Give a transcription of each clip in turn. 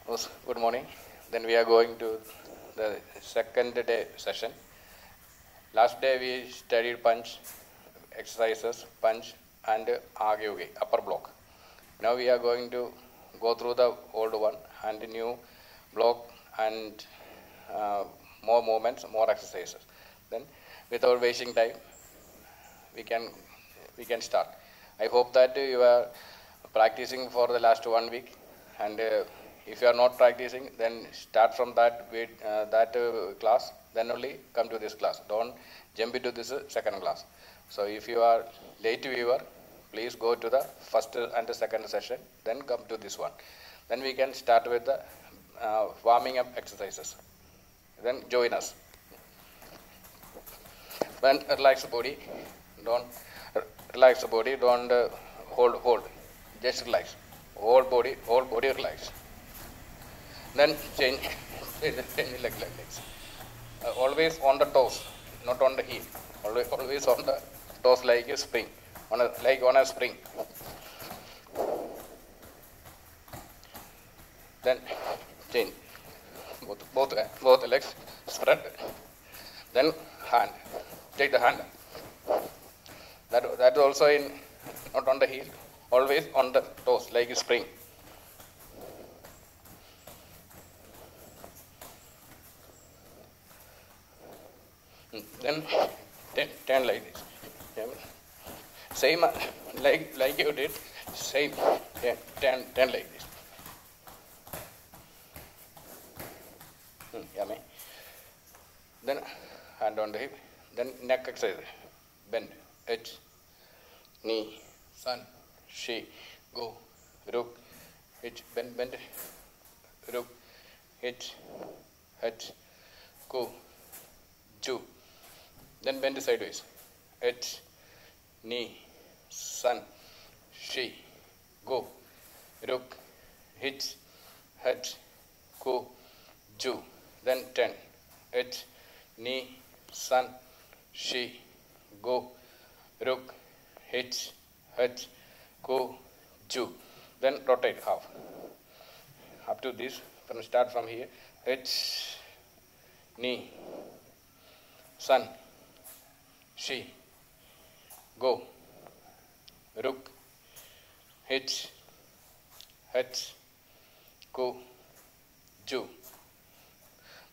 Good morning. Then we are going to the second day session. Last day we studied punch exercises, punch and agyogi, upper block. Now we are going to go through the old one and the new block and more movements, more exercises. Then without wasting time, we can start. I hope that you are practicing for the last 1 week, and if you are not practicing, then start from that class, then only come to this class. Don't jump into this second class. So if you are late viewer, please go to the first and the second session, then come to this one. Then we can start with the warming up exercises. Then join us. Then relax the body. Don't relax the body. Don't hold. Just relax. Whole body relax. Then change legs. Always on the toes, not on the heel. Always on the toes like a spring, like on a spring. Then change. Both legs spread. Then hand. Take the hand. That also in not on the heel. Always on the toes like a spring. Then turn like this. Same like you did. Same. Turn like this. Yummy. Then hand on the hip. Then neck exercise. Bend. Edge. Knee. Sun. She. Go. Rook. Hitch. Bend. Rook. Hitch. Hitch. Go. Two. Then bend sideways. Edge. Knee. Sun. She. Go. Rook. Hitch. Hitch. Go. Two. Then 10. Edge. Knee. Sun. She. Go. Rook. Hitch. Hitch. Go. Two. Then rotate half. Up to this. Start from here. Edge. Knee. Sun. She. Go. Rook. Hitch. Hitch. Go. Two.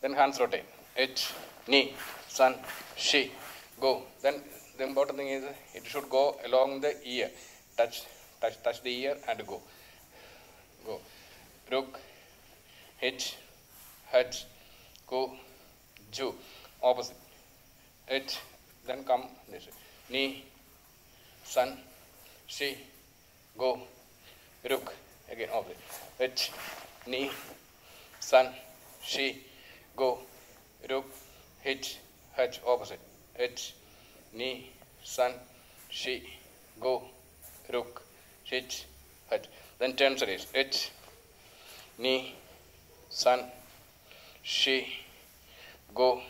Then hands rotate. Edge. Knee. Sun. She. Go. Then the important thing is it should go along the ear. Touch the ear and go. Go. Rook. Hitch. Hitch. Go. Two. Opposite. Edge. Then come this way. Knee. Sun. She. Go. Rook. Again opposite. Edge. Knee. Sun. She. Go. Rook. Hitch. Hitch. Opposite. Edge. Knee. Sun. She. Go. Rook. Hitch. Hitch. Then turn series. Edge. Knee. Sun. She. Go.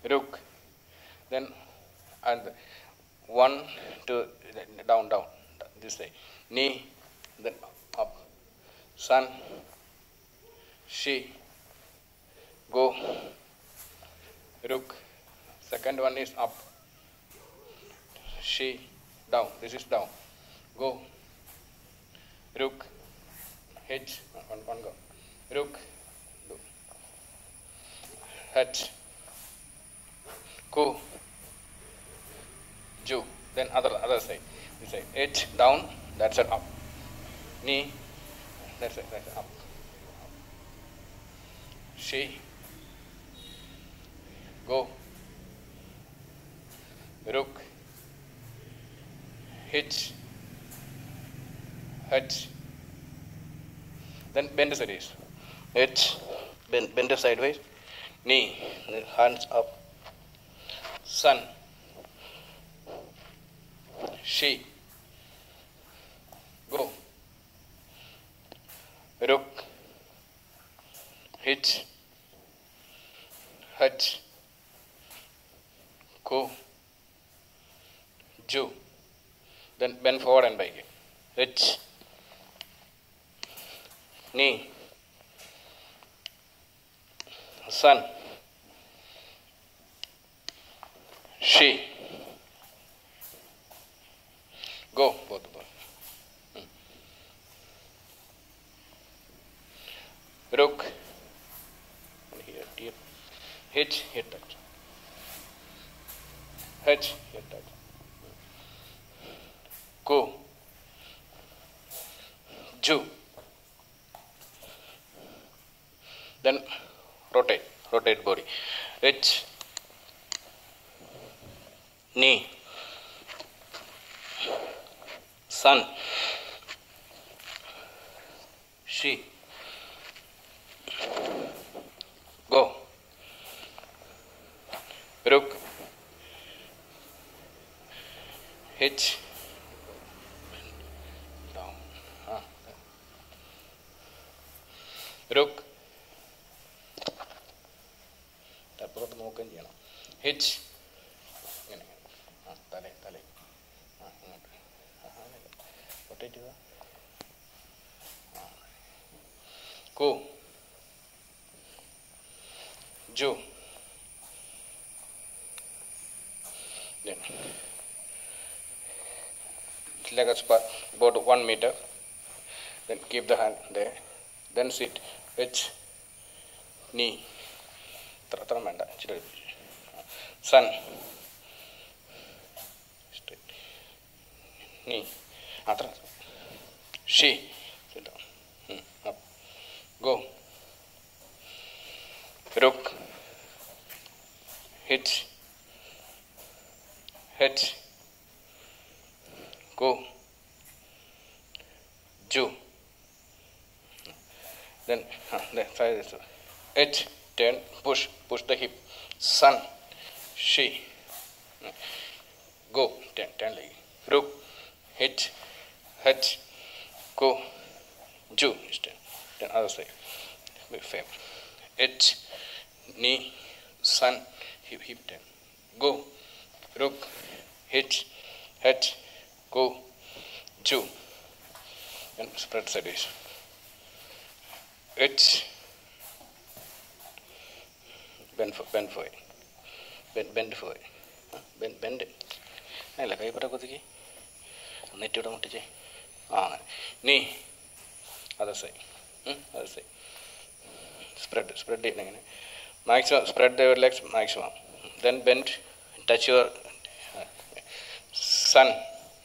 Rook. Then and 1 to down this way. Knee. Then up. Sun. She. Go. Rook. Second one is up. She. Down. This is down. Go. Rook. Hitch. One go. Rook. Hitch. Go. Ju. Then other side. This side. Edge down. That's it up. Knee. That's it up. She. Go. Rook. Hitch. Hitch. Then bend sideways. Hitch. Bend sideways. Knee. Hands up. Sun. She. Go. Rook. Hitch. Hitch. Go. Ju. Then bend forward and back. Hitch. Knee. son, she, go, both. Rook, here, hitch, here touch. Hitch, here touch. Go, Ju. Then rotate body. Hitch, knee, son, she, go, rook, hitch, down, rook, അപ്പുറത്ത് നോക്കുകയും ചെയ്യണം. Hitch ഇങ്ങനെ തലേ ഇങ്ങോട്ട് rotate ചെയ്താൽ കൂ ജു leg about 1 meter, then keep the hand there, then sit, hitch, knee, sun, straight, knee, she, sit down, up, go, rook, hitch, go, Ju, then try this, hitch, turn, push the hip, son, she, go, turn leg, rook, hitch, go, Ju, then other side, fame, hitch, knee, son, hip turn, go, rook, hitch, go, Ju, and spread sideways, hitch, bend for it, bend for it, bend it, അല്ല കൈപ്പറ്റ കൊതുക്കി നെറ്റിവിടെ മുട്ടിച്ചേ നീ other side spread ചെയ്യണം ഇങ്ങനെ maximum, spread your legs maximum, then bend, touch your sun,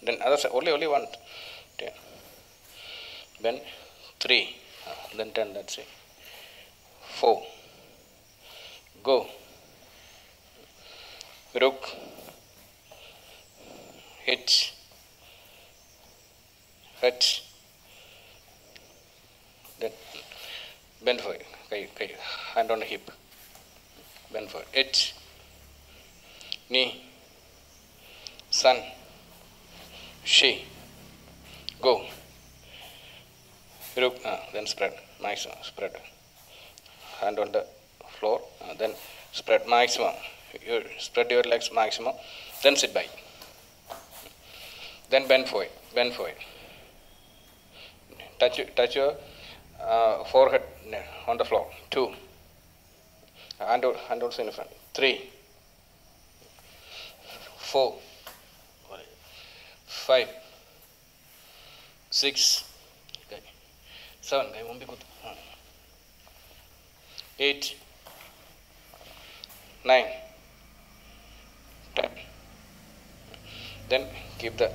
then other side, only one, 10, then 3, then 10, that's it, 4, go, rook, hitch, then bend for it, hand on the hip, bend for it, hitch, knee, son, she, go, rook, then spread, maximum, spread, hand on the floor, then spread maximum, you spread your legs maximum, then sit back, then bend for it, touch your forehead on the floor, 2, hand also in front, 3, 4, 5, 6, 7, 8, 9, 10. Then keep the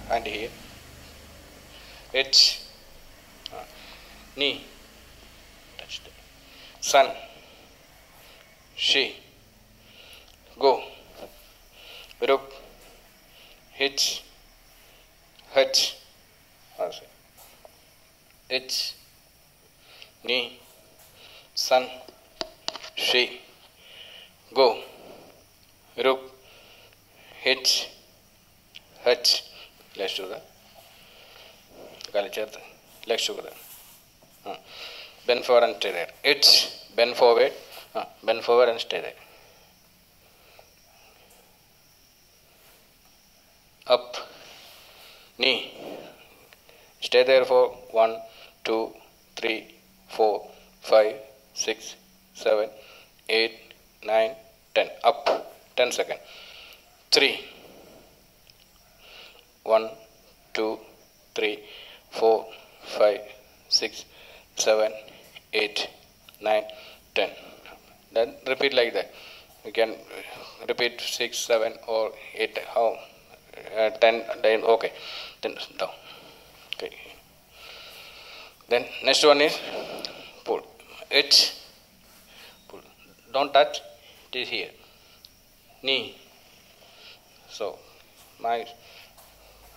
hand here, hitch, knee, touch the sun, she, go, rook, hitch, knee, sun, she, go, rook, hitch, let's do that, let's do that, bend forward and stay there, hitch, bend forward and stay there, up, knee, stay there for 1, 2, 3, 4, 5, 6, 7, 8, 9, 10. Up. 10 seconds. 3. 1, 2, 3, 4, 5, 6, 7, 8, 9, 10. Then repeat like that. You can repeat 6, 7 or 8. How? 10. Then okay. Then down. Okay. Then next one is pull. It. Pull. Don't touch. It is here. Knee. So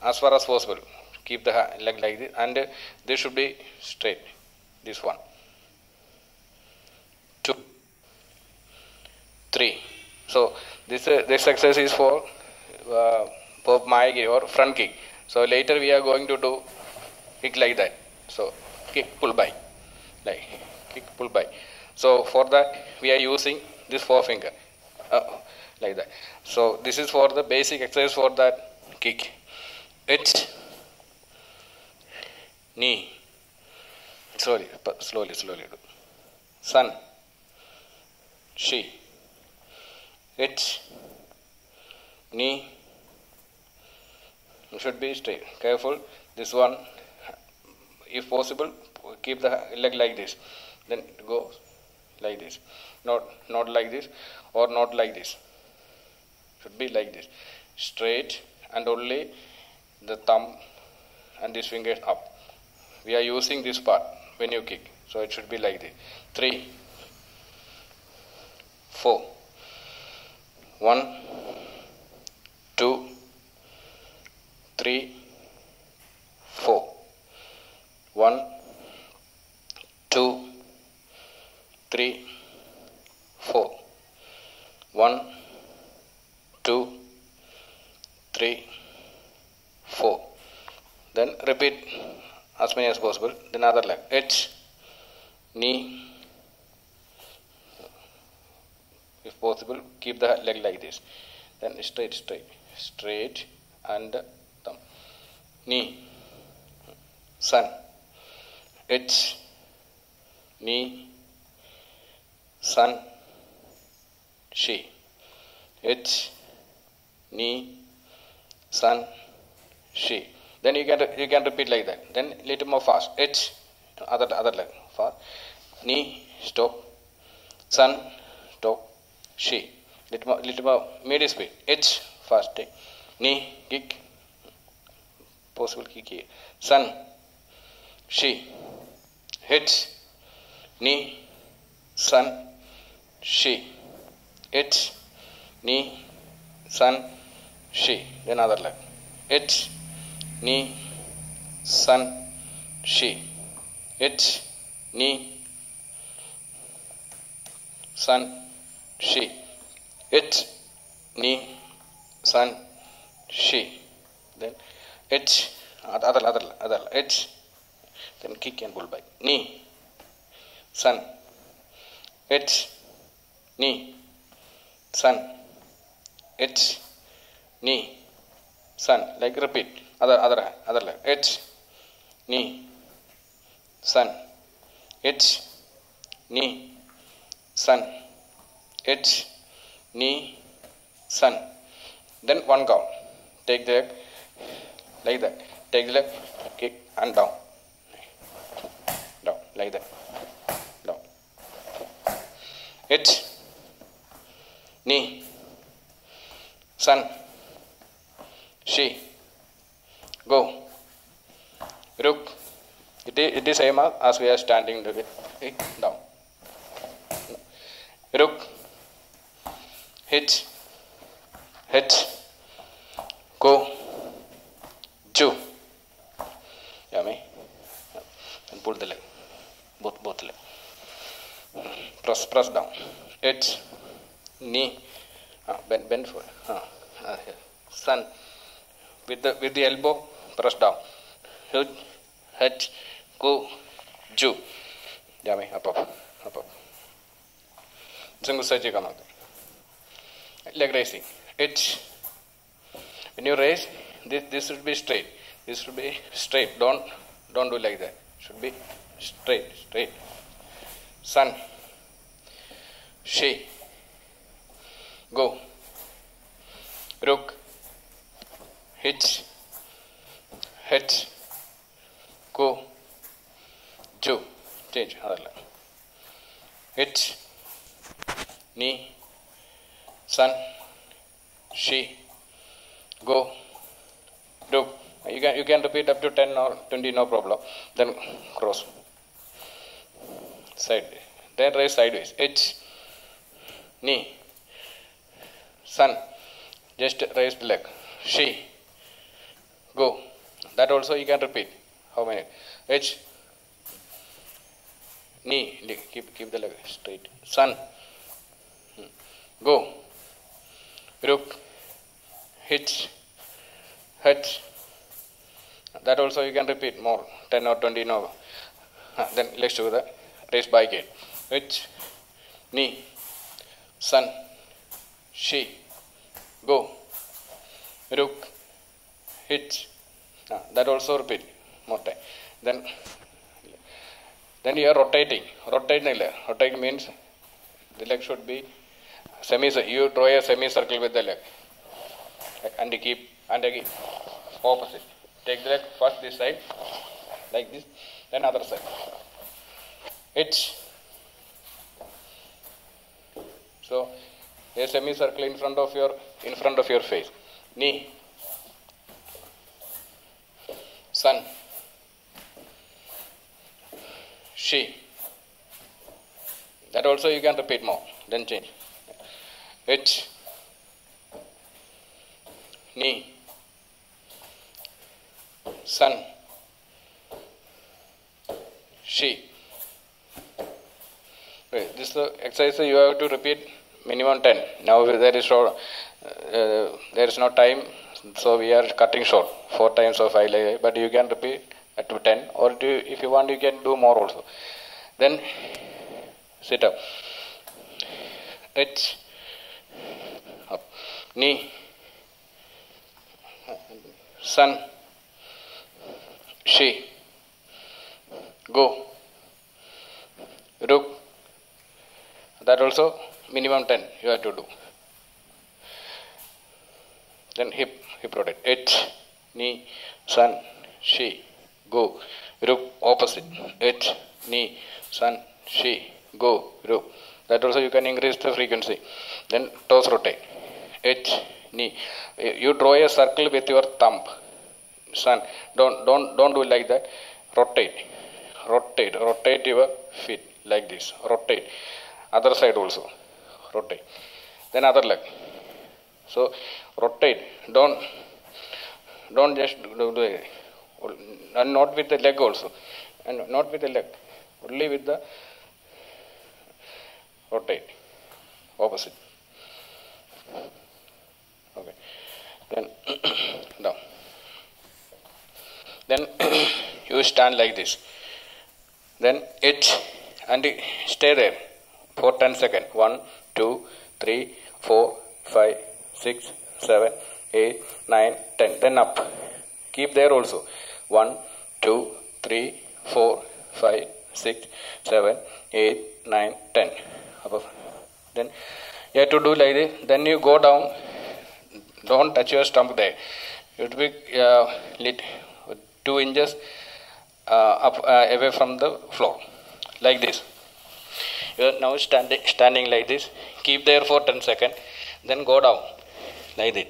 as far as possible, keep the leg like this, and this should be straight. This one. 2, 3. So this exercise is for Mayagiri or front kick. So later we are going to do kick like that. So kick, pull by, like kick, pull by. So for that we are using this forefinger, like that. So this is for the basic exercise for that kick. It, knee, slowly do. Sun, she, it, knee, should be straight. Careful, this one, if possible, keep the leg like this. Then go like this. Not like this or not like this. Should be like this. Straight, and only the thumb and this finger up. We are using this part when you kick. So it should be like this. 3, 4. 1, 2, 3, 4. 1, 2, 3, 4. 1, 2, 3, 4. Then repeat as many as possible. Then other leg. Edge, knee. If possible, keep the leg like this. Then straight, and thumb. Knee, sun, edge, knee, sun, she, edge, knee, sun, she. Then you can repeat like that. Then little more fast. Edge, other leg, fast. Knee, stop. Sun, stop. She, little more medium speed. Edge, fast. Take. Knee, kick. Possible kick here. Sun, she, edge, knee, sun, she, edge, knee, sun, she. Then other leg. Edge, knee, sun, she, edge, knee, sun, she, edge, knee, sun, she. Then edge, other edge. Then kick and pull by. Knee, sun, edge, knee, sun, edge, knee, sun. Like repeat. Other leg. Edge, knee, sun, edge, knee, sun, edge, knee, sun. Then one count. Take the leg like that. Take the leg, kick, and down. Down, like that. Down. Edge, knee, sun, she, go. Rook. It is same as we are standing down. Rook, hitch, go, Jew. Yummy. And pull the leg. Both leg. Press down. Edge, knee, bend forward. Sun. With the elbow, press down. Hitch, go, Jew. Yummy. Up. Single side come out. Leg raising. Edge. When you raise, this should be straight. This should be straight. Don't do like that. Should be straight. Sun, she, go, rook, hitch, hitch, go, ju, change, hitch, knee, sun, she, go, rook. You can repeat up to 10 or 20, no problem. Then cross, side, then raise sideways, hitch, knee, sun, just raise the leg, she, go. That also you can repeat. How many? H, knee, keep the leg straight, sun, go, rook, hitch, hitch. That also you can repeat more, 10 or 20, no. Then let's do the raise by gate. Hitch, knee, sun, she, go, rook, hitch. That also repeat more time. Then you are rotating. Rotating means the leg should be you draw a semicircle with the leg and keep and again opposite. Take the leg first this side like this, then other side. Hitch. So a semicircle in front of your face. Knee, sun, she. That also you can repeat more. Then change. Hitch, knee, sun, she. This exercise you have to repeat minimum 10. Now there is no time, so we are cutting short. 4 times of I, but you can repeat up to 10, or if you want you can do more also. Then sit up. Hitch, up, knee, sun, she, go, rook. That also minimum 10 you have to do. Then hip rotate. Hitch, knee, sun, she, go, rook, opposite. Hitch, knee, sun, she, go, rook. That also you can increase the frequency. Then toes rotate. Hitch, knee. You draw a circle with your thumb. Sun. Don't do like that. Rotate your feet like this. Rotate. Other side also. Rotate. Then other leg. So rotate. Don't just do it. And not with the leg also. And not with the leg. Only with the rotate. Opposite. Okay. Then down. Then you stand like this. Then hitch and stay there for 10 seconds. 1, 2, 3, 4, 5, 6, 7, 8, 9, 10. Then up. Keep there also. 1, 2, 3, 4, 5, 6, 7, 8, 9, 10. Above. Then you have to do like this. Then you go down. Don't touch your stomach there. It will be 2 inches up away from the floor. Like this. You are now standing like this. Keep there for 10 seconds. Then go down. Like this.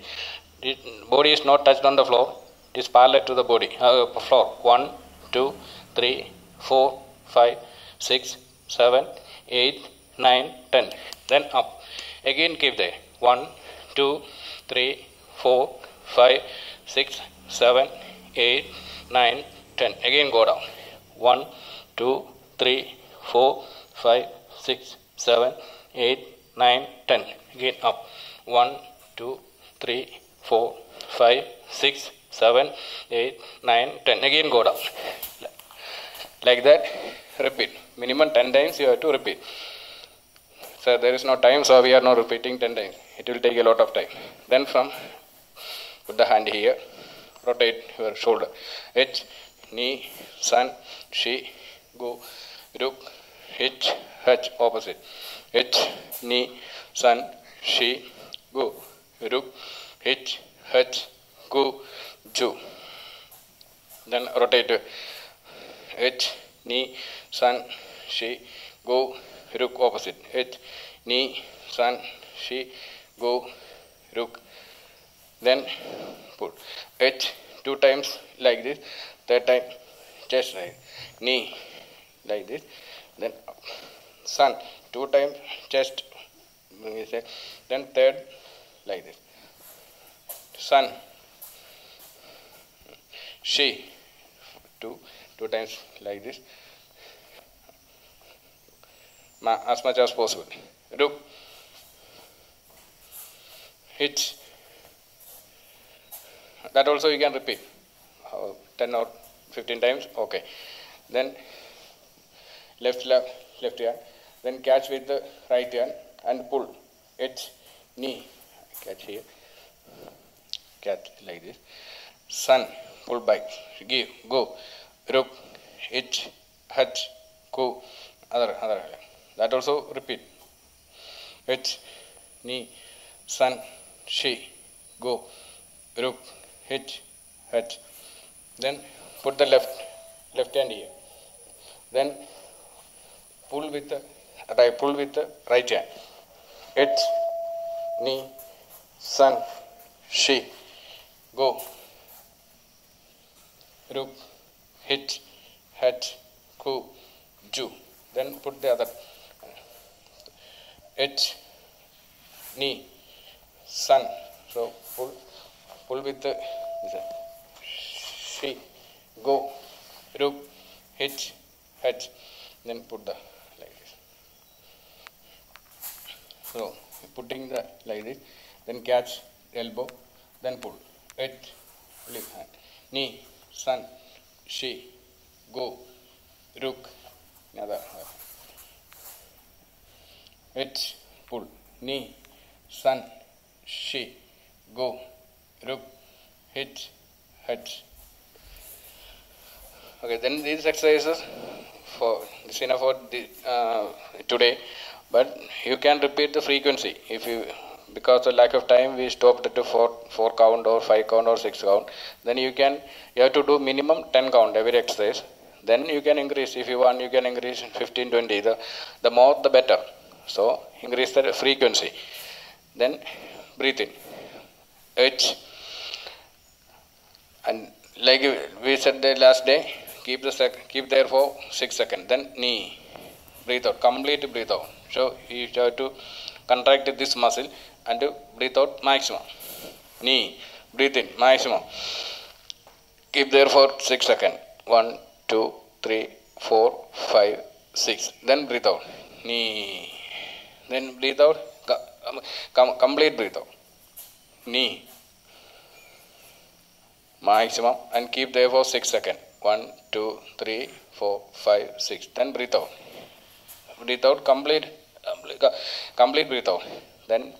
The body is not touched on the floor. It is parallel to the body. Floor. 1, 2, 3, 4, 5, 6, 7, 8, 9, 10. Then up. Again keep there. 1, 2, 3, 4, 5, 6, 7, 8, 9, 10. Again go down. 1, 2, 3, 4, 5, 6, 7, 8, 9, 10. Again up. 1, 2, 3, 4, 5, 6, 7, 8, 9, 10. Again go down. Like that. Repeat. Minimum 10 times you have to repeat. So there is no time, so we are not repeating 10 times. It will take a lot of time. Then put the hand here. Rotate your shoulder. Hitch, knee, sun, she, go, rook, H, H, opposite. H, knee, sun, she, go. Ruk, H, H, go, ju. Then rotate. H, knee, sun, she, go, ruk, opposite. H, knee, sun, she, go, ruk. Then pull. H, 2 times like this. Third time, chest right. Knee, like this. Then sun, 2 times chest. Then third, like this. Sun, she, 2 times like this. As much as possible. Ruk, H. That also you can repeat 10 or 15 times. Okay. Then left hand. Then catch with the right hand and pull. H, knee. Catch here. Catch like this. Sun, pull back. Give, go. Ruk, H, H, go. Other. That also repeat. H, knee, sun, she, go. Ruk, H, H. Then put the left hand here. Then pull with the right hand. H, knee, sun, she, go. Ruk, H, H, go, ju. Then put the other. H, knee, sun. So pull with the she, go, ruk, H, H. Then put the like this. So putting the like this. Then catch elbow. Then pull. H, lift hand. Knee, sun, she, go, ruk. Another. H, pull, knee, sun, she, go, ruk, H, H. Okay, then these exercises for this enough for today, but you can repeat the frequency. If you, because of lack of time, we stopped at 4 count or 5 count or 6 count. Then you have to do minimum 10 count every exercise. Then you can increase. If you want, you can increase 15, 20. The more, the better. So increase the frequency. Then breathe in. H. And like we said the last day, keep there for 6 seconds. Then knee. Breathe out. Complete breathe out. So you have to contract this muscle and breathe out maximum. Knee. Breathe in maximum. Keep there for 6 seconds. 1, 2, 3, 4, 5, 6. Then breathe out. Knee. Then breathe out. Complete breathe out. Knee. Maximum. And keep there for 6 seconds. 1, 2, 3, 4, 5, 6. Then breathe out. Breathe out. Complete breathe out. Then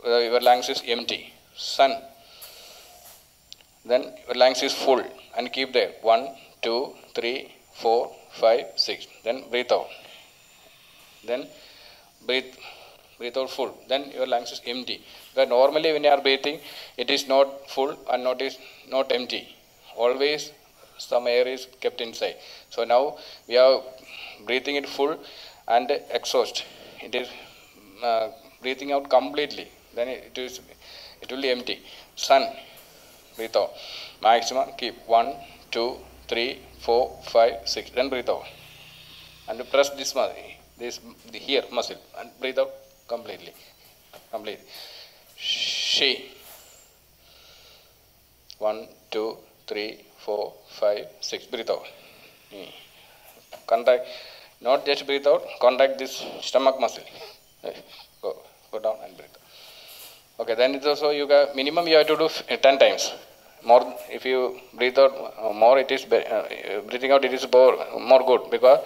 your lungs is empty. Sun. Then your lungs is full. And keep there. 1, 2, 3, 4, 5, 6. Then breathe out. Then breathe out full. Then your lungs is empty. But normally when you are breathing, it is not full and not empty. Always some air is kept inside. So now we are breathing it full and exhaust. It is breathing out completely. Then it will be empty. Sun. Breathe out. Maximum. Keep 1, 2, 3, 4, 5, 6. Then breathe out. And press this muscle, here muscle, and breathe out completely. Complete. She. 1, 2, 3, 4, 5, 6. Breathe out. Contract. Not just breathe out. Contract this stomach muscle. Go down and breathe out. Okay. Then it's also minimum you have to do 10 times. More if you breathe out more, it is breathing out. It is more good because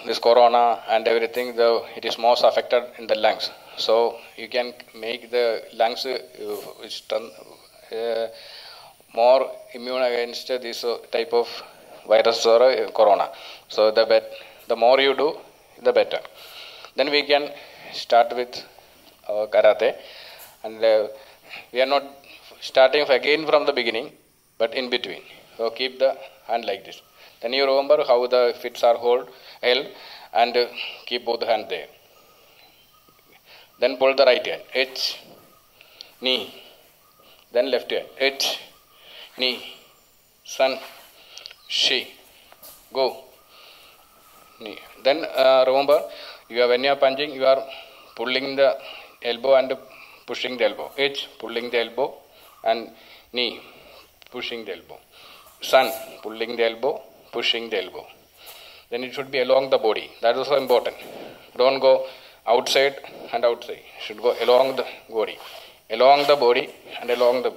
this corona and everything, it is most affected in the lungs. So you can make the lungs more immune against this type of virus or corona. So the more you do, the better. Then we can start with karate, and we are not starting again from the beginning, but in between. So keep the hand like this. Then you remember how the fists are held, and keep both hands there. Then pull the right hand, H, knee. Then left hand, H, knee, sun, shi, go, knee. Then remember, when you are punching, you are pulling the elbow and pushing the elbow. H, pulling the elbow, and knee, pushing the elbow. Sun, pulling the elbow, pushing the elbow. Then it should be along the body. That is also important. Don't go outside and outside. You should go along the body. Along the body and along the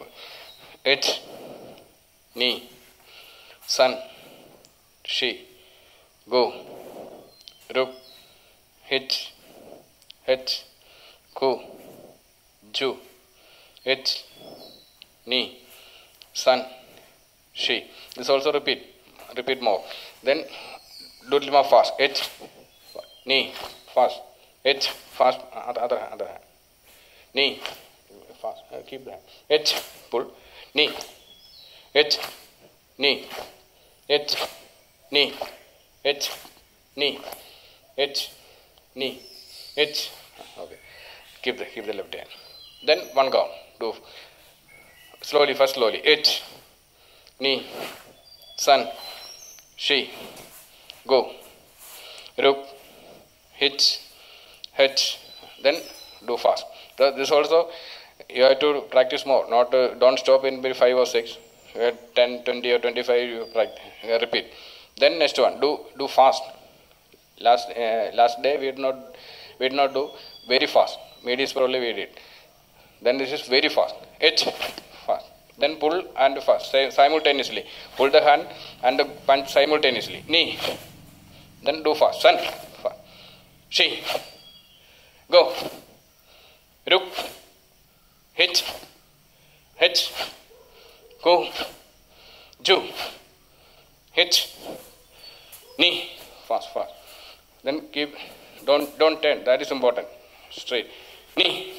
H, knee, sun, shi, go, ruk, hitch, ku, ju, H, knee, sun, shi. This also repeat more. Then do it more fast. H, knee, fast. H, fast, other hand. Knee, fast. Keep the hand. H, pull. Knee. H, knee. H, knee. H, knee. H, knee. H. Okay. Keep the left hand. Then one count. Do slowly. First slowly. H, knee, sun, shi, go, ruk, hitch. Then do fast. This also you have to practice more. Not don't stop in 5 or 6. 10, 20 or 25 you practice, repeat. Then next one, do fast. Last day we did not do very fast. Midis probably we did. Then this is very fast. H, fast. Then pull and fast simultaneously. Pull the hand and the punch simultaneously. Knee. Then do fast. Sun. Fast. Shi. Go. Ruk. Hitch. Go. Ju. Hitch. Knee. Fast. Then keep. Don't turn. That is important. Straight. Knee.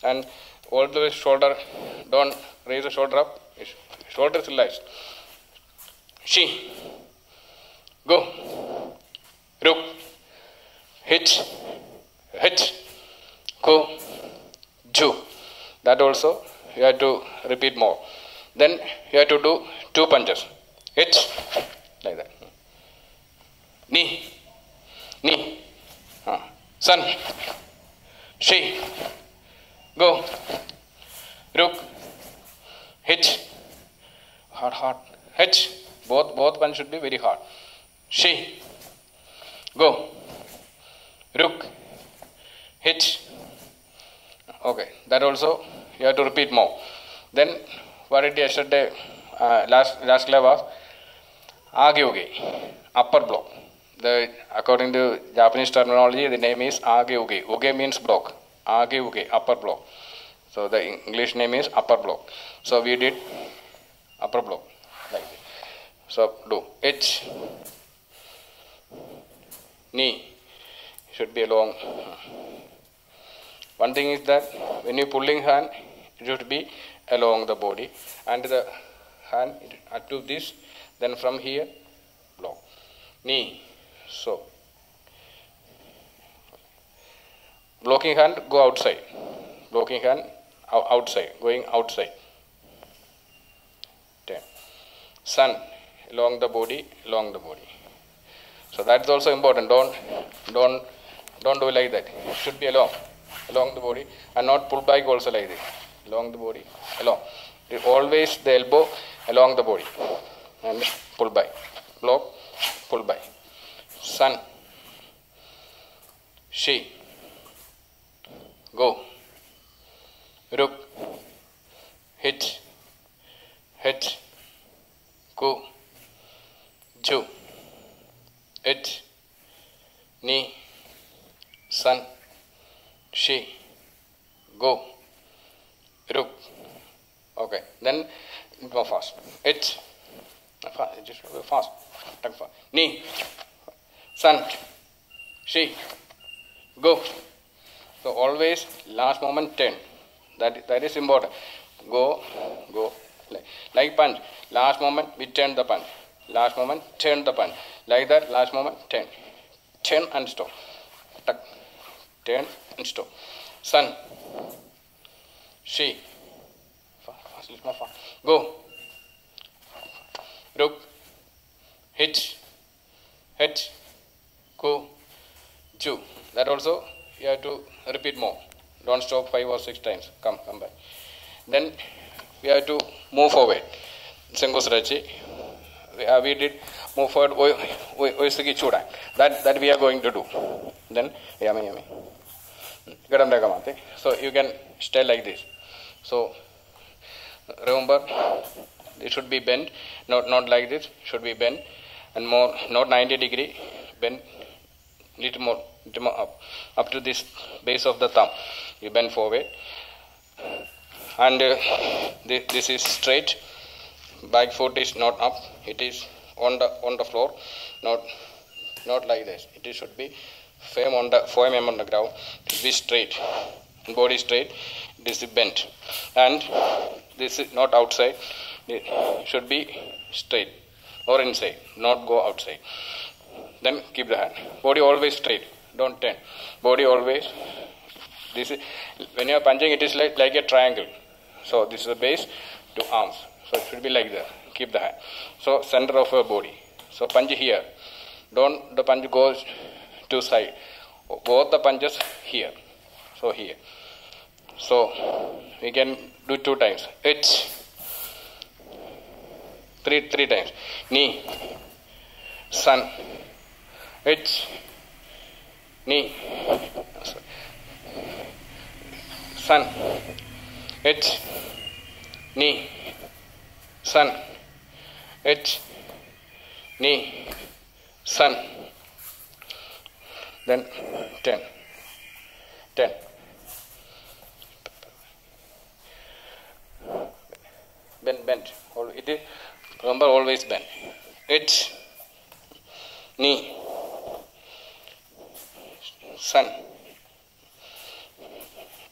And all the way shoulder. Don't raise the shoulder up. Shoulders relaxed. Shi. Go. Ruk. Hitch. Go. Ju. That also you have to repeat more. Then you have to do 2 punches. Hitch. Like that. Knee. Sun. Shi. Go. Ruk. Hitch. Hard. Hitch. Both punches should be very hard. Shi. Go. Ruk. Hitch. Okay. That also you have to repeat more. Then what I did yesterday, last class was Age-uge, upper block. According to Japanese terminology, the name is Age-uge. Uge means block. Age-uge, upper block. So the English name is upper block. So we did upper block like this. So do H, knee should be along. One thing is that when you pulling hand, it should be along the body, and the hand up to this, then from here block. Knee. So blocking hand, go outside. Blocking hand outside, going outside. 10. Sun, along the body. So that's also important. Don't do like that. It should be along the body, and not pull back also like this. Along the body, along. Always the elbow along the body, and pull back. Block, pull back. Sun, shi, go. Ruk, hitch, ku, ju, H, knee, sun, shi, go, ruk. Okay, then more fast. H, Just fast. Tuck fast. Knee. Sun. She. Go. So always last moment turn. That is important. Go. Like punch. Last moment we turn the punch. Last moment turn the punch. Like that. Last moment turn. Turn and stop. Tuck. Turn and stop. Sun. She. Fast. Go. Rook. Hit. Go. Chew. That also you have to repeat more. Don't stop 5 or 6 times. Come back. Then we have to move forward. Sengosrachi. We did move forward. That we are going to do. Then yummy. So you can stay like this. So remember, it should be bent, not like this. Should be bent and more, not 90 degree. Bend little more up to this base of the thumb. You bend forward, and this is straight. Back foot is not up. It is on the floor, not like this. It should be firm on the ground. It should be straight. Body straight. This is bent, and this is not outside. It should be straight or inside. Not go outside. Then keep the hand. Body always straight. Don't turn. Body always. This is when you are punching. It is like a triangle. So this is the base to arms. So it should be like that. Keep the hand. So center of your body. So punch here. Don't the punch goes to side. Both the punches here. So here. So we can do 2 times. H. 3 times. Knee. Sun. H. Knee. Sun. H. Knee. Sun. H. Knee. Sun. Then 10. Bend. It is, remember, always bend. H. Knee. Sun.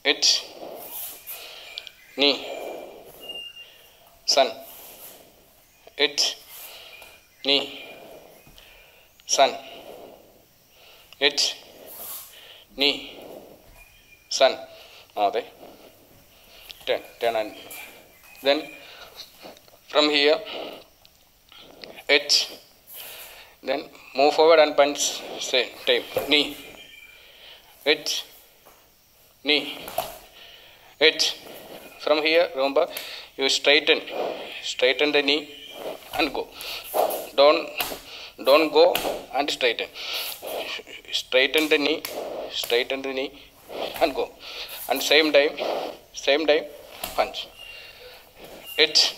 H. Knee. Sun. H. Knee. Sun. H. Knee. Sun. Okay. 10 and then from here H. Then move forward and punch. Say tape. Knee. H. Knee. H. From here, remember, you straighten the knee and go. Don't go and straighten. Straighten the knee and go. And same time punch. H.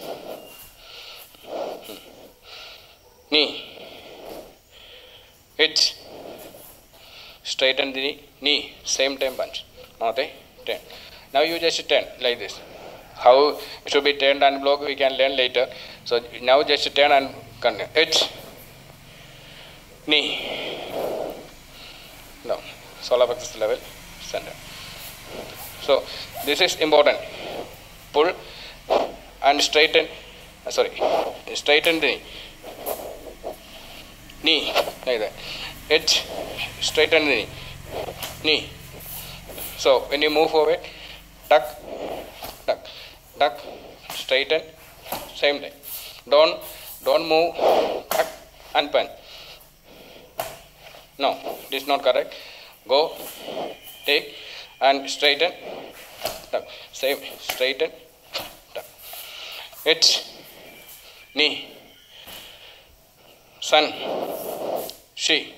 Knee. H. Straighten the knee. Same time punch. Okay. 10. Now you just turn like this. How it should be turned and blocked we can learn later. So now just turn and continue. H. Knee. Now solar plexus level center. So this is important. Pull and straighten. Straighten the knee like that. H. Straighten the knee. So when you move forward, tuck, straighten, same time. Don't move, tuck and punch. No, this is not correct. Go, take and straighten, tuck. Same, straighten, tuck. H. Knee. Sun. She.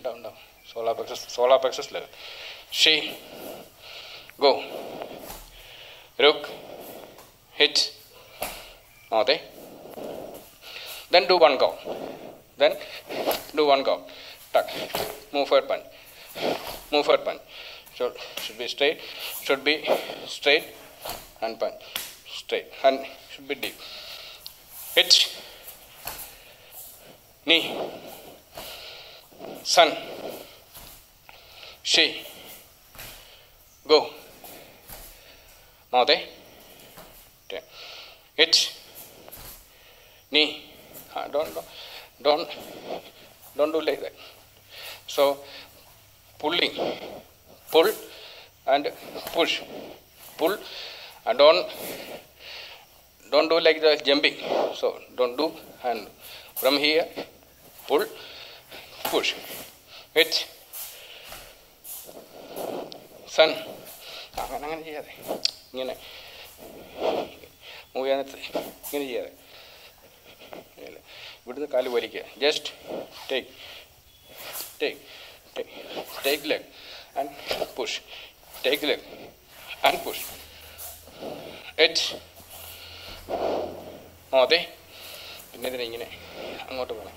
Down. Solar plexus level. She. Go. Rook. Hit. Okay. Then do 1 count. Tuck. Move forward punch. Should be straight and punch. Straight and should be deep. H, knee, sun, she, go, maude, H, knee, don't do like that. So pulling, pull and push, pull, and don't do like the jumping. So don't do, and from here pull, push. H, sun. അങ്ങനെ ചെയ്യാതെ ഇങ്ങനെ move ചെയ്യാൻ ഇങ്ങനെ ചെയ്യാതെ ഇവിടുന്ന് കാല് വലിക്കുക. Just take leg and push, take leg and push. H, അതെ പിന്നെ ഇതിനെ ഇങ്ങനെ അങ്ങോട്ട് പോകണം.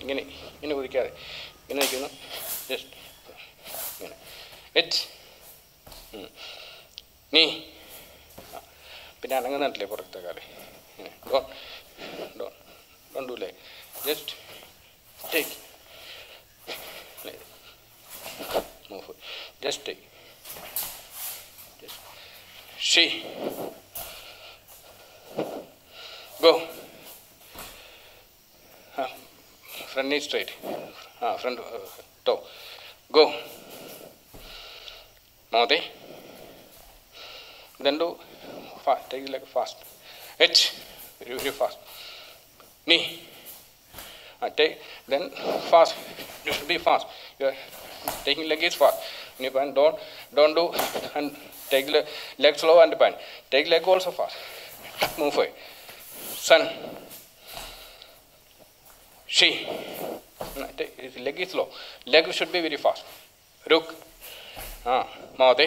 ഇങ്ങനെ കുതിക്കാതെ ഇങ്ങനെ നിൽക്കുന്നു. ജസ്റ്റ് ഇങ്ങനെ എച്ച് നീ പിന്നെ അനങ്ങുന്നില്ലേ പുറത്തെ കാല് ഇങ്ങനെ don't do like just take move, just take, just she, go, front knee straight, front toe, go, maude, then do fast, take it like fast, H, very fast, knee, take, then fast, you should be fast, you are taking leg is fast, you can don't do and take leg slow and bend, take leg also fast, move away, sun, she, leg is slow, leg should be very fast, ruk, maude.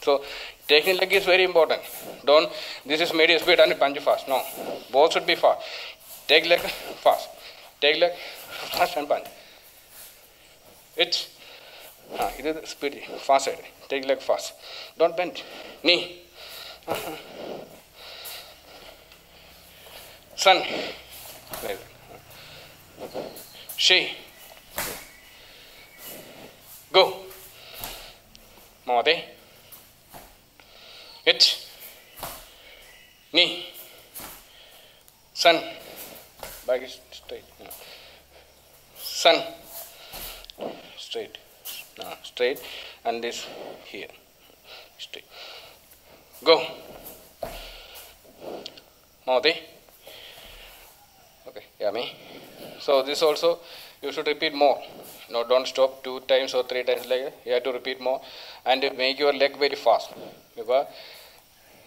So taking leg is very important. Don't this is medium speed and punch fast. No, both should be fast. Take leg fast, take leg fast and punch. It's it is speed fast side. Take leg fast. Don't bend. Knee. Sun. She. Go. Maude. H, knee, sun, back is straight, sun, straight, straight, and this here, straight, go, maude, okay, yummy. So this also you should repeat more. No, don't stop 2 times or 3 times like that. You have to repeat more and make your leg very fast. Because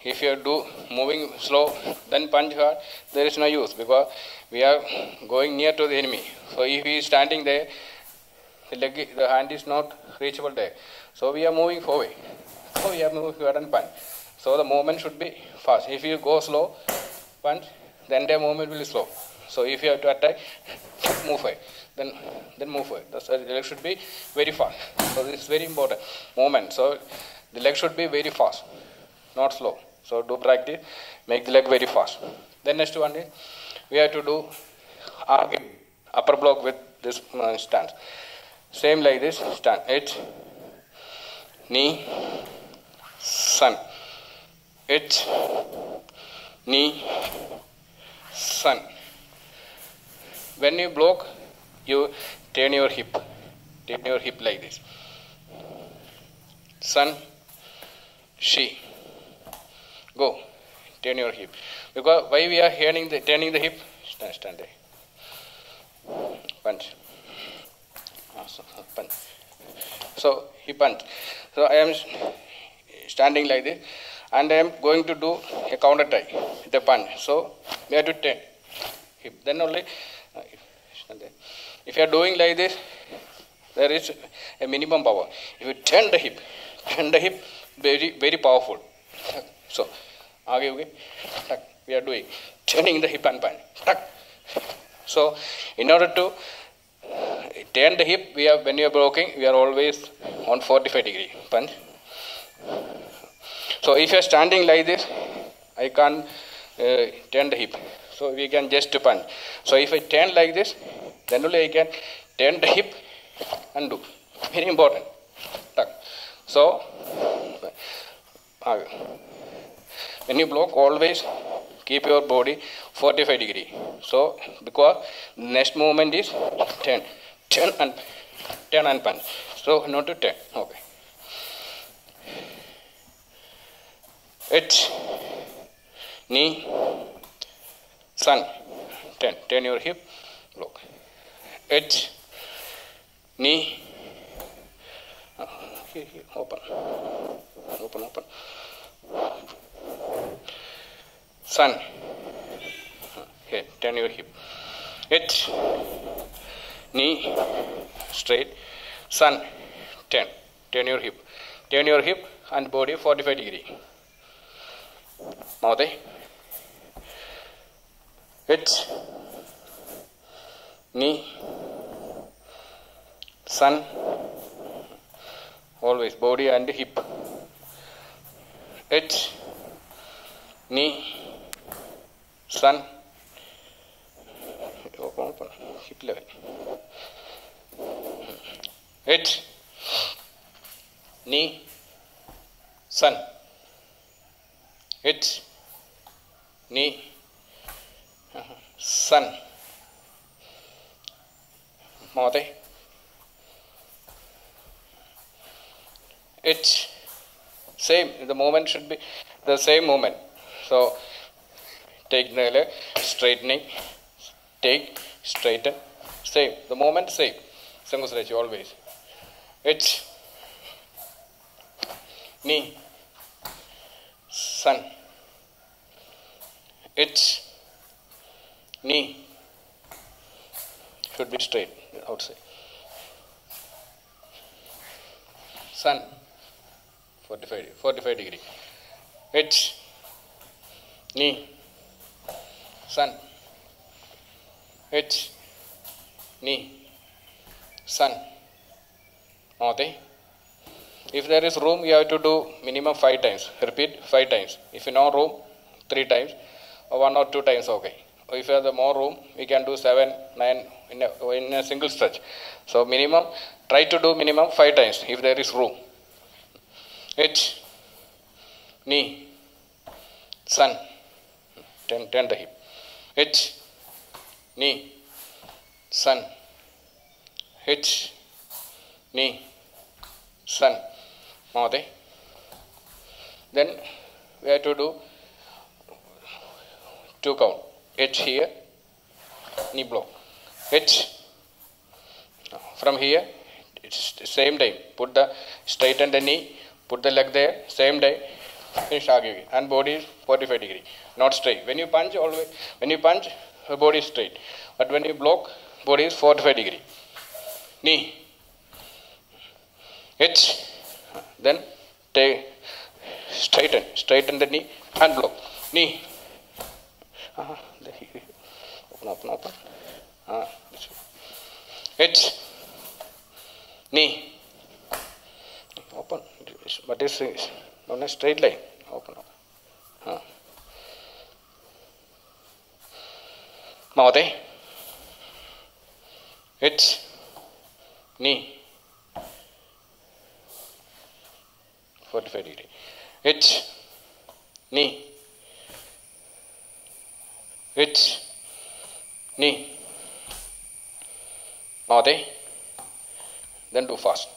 if you do moving slow, then punch hard, there is no use because we are going near to the enemy. So if he is standing there, the hand is not reachable there. So we are moving forward. So we are moving forward and punch. So the movement should be fast. If you go slow, punch, then the movement will be slow. So if you have to attack, move away. Then move away. The leg should be very fast. So this is very important movement. So the leg should be very fast, not slow. So do practice, make the leg very fast. Then next one is we have to do upper block with this stance. Same like this stand. H, knee, sun. H, knee, sun. When you block, you turn your hip like this. Sun, she, go, turn your hip. Because why we are turning the hip? Stand there. Punch. Punch. So he punch. So I am standing like this, and I am going to do a counter tie, the punch. So we have to turn hip. Then only. If you are doing like this, there is a minimum power. If you turn the hip, very, very powerful. So, we are doing turning the hip and punch. So, in order to turn the hip, when you are blocking, we are always on 45-degree punch. So, if you are standing like this, I can't turn the hip. So we can just punch. So if I turn like this, then only I can turn the hip and do. Very important. Tuck. So when you block, always keep your body 45 degree. So because next movement is turn and punch. So not to turn. Okay. H, knee, sun, turn your hip, block. H, knee, open, sun, here, turn your hip. H, knee, straight, sun, turn your hip and body 45 degree. Mouth, H, knee, sun, always body and hip. H, knee, sun, open, hip level. H, knee, sun. H, knee, sun. Mouth, H, same, the movement should be the same movement. So take the leg, straightening, take, straighten, same, the movement same. Sangusrachi always. H, knee, sun. H, knee, should be straight outside. Sun, 45 degree. H, knee, sun. H, knee, sun. Okay. If there is room, you have to do minimum 5 times. Repeat 5 times. If you no room, 3 times, or 1 or 2 times, okay. If you have the more room, we can do 7, 9 in a single stretch. So minimum, try to do minimum 5 times if there is room. H, knee, sun, turn the hip. H, knee, sun. H, knee, sun. Mouth. Then we have to do 2 count. H here, knee block. H, from here, it's same time. Put the straighten the knee, put the leg there, same time. Finish Agyogi. And body is 45 degree, not straight. When you punch, always the body is straight. But when you block, body is 45 degree. Knee. H. Then take straighten the knee and block. Knee. Open. H. Knee. Open. But this is not a straight line. Open. Mouth. H. Knee. 45 degree. H. Knee. H. Knee. Mouth. Then do fast.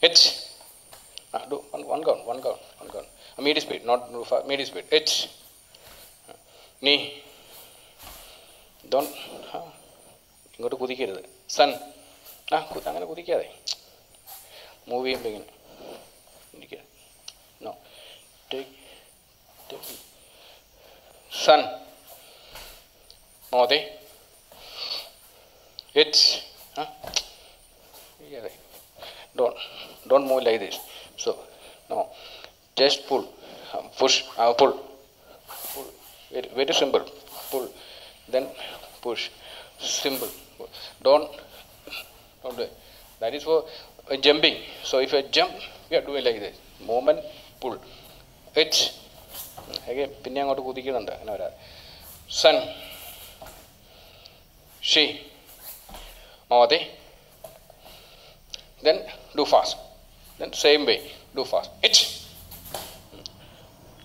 H. Do one count. Mid speed, not do fast. Mid speed. H. Knee. Don't. Igotu kudikirudhu. Sun. Angane kudikade. Movie begin. No. Take. Sun. Mouth. H. Don't move like this. So now just pull, push, pull. Very simple. Pull, then push. Simple. Don't do it. That is for jumping. So if I jump, we are doing like this. Movement, pull. H. Again, pinyangotu kudikkannundu. Sun, Shi, Mawati. Then do fast. Then same way, do fast. Ich,